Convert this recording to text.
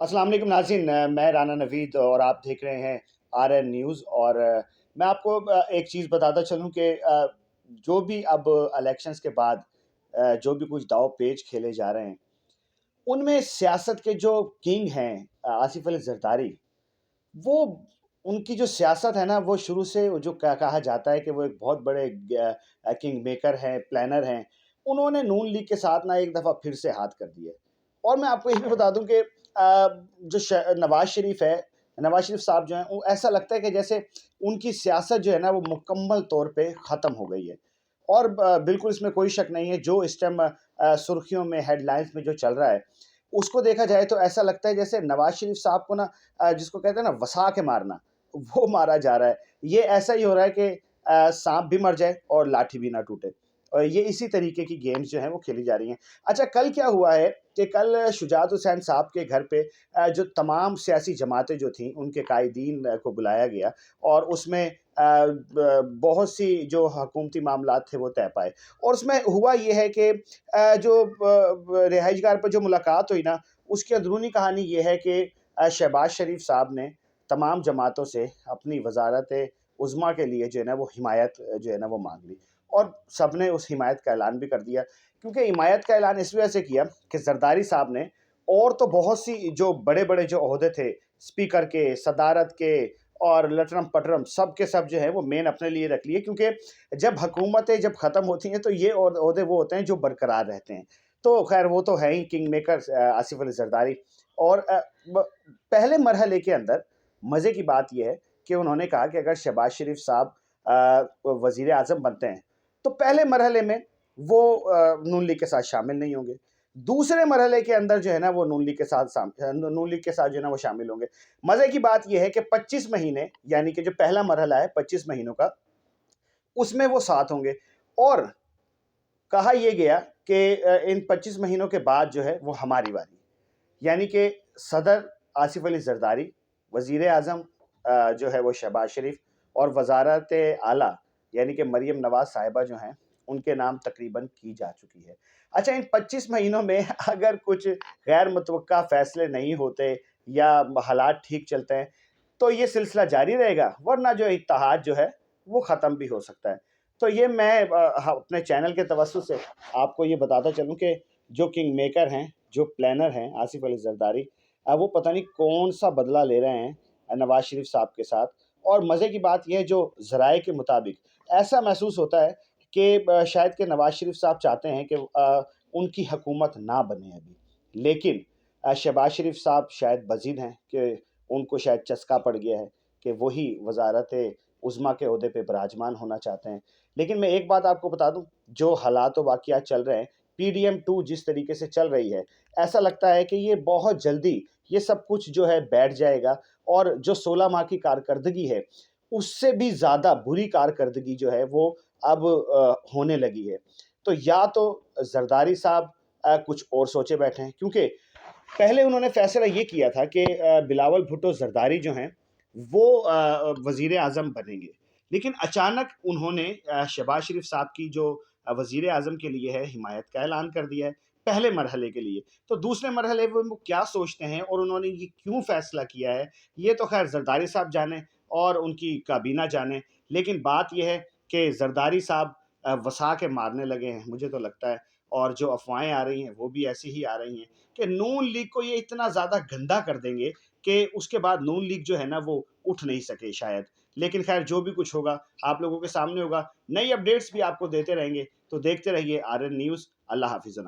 अस्सलाम वालेकुम नाज़रीन, मैं राना नवीद और आप देख रहे हैं आरएन न्यूज़। और मैं आपको एक चीज़ बताता चलूँ कि जो भी अब इलेक्शंस के बाद जो भी कुछ दाव पेच खेले जा रहे हैं, उनमें सियासत के जो किंग हैं आसिफ अली ज़रदारी, वो उनकी जो सियासत है ना, वो शुरू से वो जो कहा जाता है कि वो एक बहुत बड़े किंग मेकर हैं, प्लानर हैं। उन्होंने नून लीग के साथ ना एक दफ़ा फिर से हाथ कर दिया। और मैं आपको ये भी बता दूँ कि जो नवाज़ शरीफ है, नवाज़ शरीफ साहब जो हैं, वो ऐसा लगता है कि जैसे उनकी सियासत जो है ना, वो मुकम्मल तौर पे ख़त्म हो गई है। और बिल्कुल इसमें कोई शक नहीं है, जो इस टाइम सुर्खियों में, हेडलाइंस में जो चल रहा है, उसको देखा जाए तो ऐसा लगता है जैसे नवाज़ शरीफ साहब को ना जिसको कहते हैं ना वसा के मारना, वो मारा जा रहा है। ये ऐसा ही हो रहा है कि साँप भी मर जाए और लाठी भी ना टूटे। और ये इसी तरीके की गेम्स जो हैं वो खेली जा रही हैं। अच्छा, कल क्या हुआ है कि कल शुजात हुसैन साहब के घर पे जो तमाम सियासी जमातें जो थीं, उनके कायदीन को बुलाया गया और उसमें बहुत सी जो हुकूमती मामलात थे वो तय पाए। और उसमें हुआ ये है कि जो रिहाइशगार पर जो मुलाकात हुई ना, उसकी अंदरूनी कहानी ये है कि शहबाज शरीफ साहब ने तमाम जमातों से अपनी वज़ारत उज़्मा के लिए जो है ना वो हिमायत जो है ना वो माँग ली। और सबने उस हिमायत का ऐलान भी कर दिया, क्योंकि हिमायत का ऐलान इस वजह से किया कि ज़रदारी साहब ने और तो बहुत सी जो बड़े-बड़े जो ओहदे थे, स्पीकर के, सदारत के और लटरम-पटरम सब के सब जो है वो मेन अपने लिए रख लिए, क्योंकि जब हुकूमतें जब ख़त्म होती हैं तो ये ओहदे वो होते हैं जो बरकरार रहते हैं। तो ख़ैर वो तो है ही किंग मेकर आसिफ अली ज़रदारी। और ब पहले मरहले के अंदर मज़े की बात ये है कि उन्होंने कहा कि अगर शहबाज शरीफ साहब वज़ीर आज़म बनते हैं, तो पहले मरहले में वो नून लीग के साथ शामिल नहीं होंगे। दूसरे मरहले के अंदर जो है ना वो नून लीग के साथ जो है ना वो शामिल होंगे। मज़े की बात ये है कि 25 महीने, यानी कि जो पहला मरहला है 25 महीनों का, उसमें वो साथ होंगे। और कहा ये गया कि इन 25 महीनों के बाद जो है वो हमारी बारी, यानी कि सदर आसिफ अली ज़रदारी, वज़ीर आज़म जो है वो शहबाज शरीफ और वज़ारत आला यानी कि मरियम नवाज़ साहिबा जो हैं, उनके नाम तकरीबन की जा चुकी है। अच्छा, इन 25 महीनों में अगर कुछ गैर मुतवक्का फ़ैसले नहीं होते या हालात ठीक चलते हैं, तो ये सिलसिला जारी रहेगा, वरना जो इत्तेहाद जो है, वो ख़त्म भी हो सकता है। तो ये मैं अपने चैनल के तवज्जुह से आपको ये बताता चलूँ कि जो किंग मेकर हैं, जो प्लानर हैं आसिफ अली ज़रदारी, वो पता नहीं कौन-सा बदला ले रहे हैं नवाज़ शरीफ साहब के साथ। और मज़े की बात ये है, जो ज़राए के मुताबिक ऐसा महसूस होता है कि शायद कि नवाज़ शरीफ साहब चाहते हैं कि उनकी हुकूमत ना बने अभी। लेकिन शहबाज शरीफ साहब शायद बज़िद हैं कि उनको शायद चस्का पड़ गया है कि वही वज़ारत उज़्मा के ओहदे पे विराजमान होना चाहते हैं। लेकिन मैं एक बात आपको बता दूँ, जो हालात व वाक़ियात चल रहे हैं, पीडीएम 2 जिस तरीके से चल रही है, ऐसा लगता है कि ये बहुत जल्दी ये सब कुछ जो है बैठ जाएगा। और जो 16 माह की कारकर्दगी है, उससे भी ज़्यादा बुरी कारकर्दगी जो है वो अब होने लगी है। तो या तो ज़रदारी साहब कुछ और सोचे बैठे हैं, क्योंकि पहले उन्होंने फ़ैसला ये किया था कि बिलावल भुट्टो ज़रदारी जो हैं, वो वज़ीर आज़म बनेंगे। लेकिन अचानक उन्होंने शहबाज शरीफ साहब की जो वज़ीर आज़म के लिए है, हिमायत का ऐलान कर दिया है, पहले मरहले के लिए। तो दूसरे मरहले में वो क्या सोचते हैं और उन्होंने ये क्यों फ़ैसला किया है, ये तो ख़ैर ज़रदारी साहब जानें और उनकी काबीना जाने। लेकिन बात ये है कि ज़रदारी साहब वसा के मारने लगे हैं, मुझे तो लगता है। और जो अफ़वाहें आ रही हैं, वो भी ऐसी ही आ रही हैं कि नून लीग को ये इतना ज़्यादा गंदा कर देंगे कि उसके बाद नून लीग जो है ना वो उठ नहीं सके शायद। लेकिन ख़ैर जो भी कुछ होगा आप लोगों के सामने होगा। नई अपडेट्स भी आपको देते रहेंगे, तो देखते रहिए आरएन न्यूज़। अल्लाह हाफ़िज़।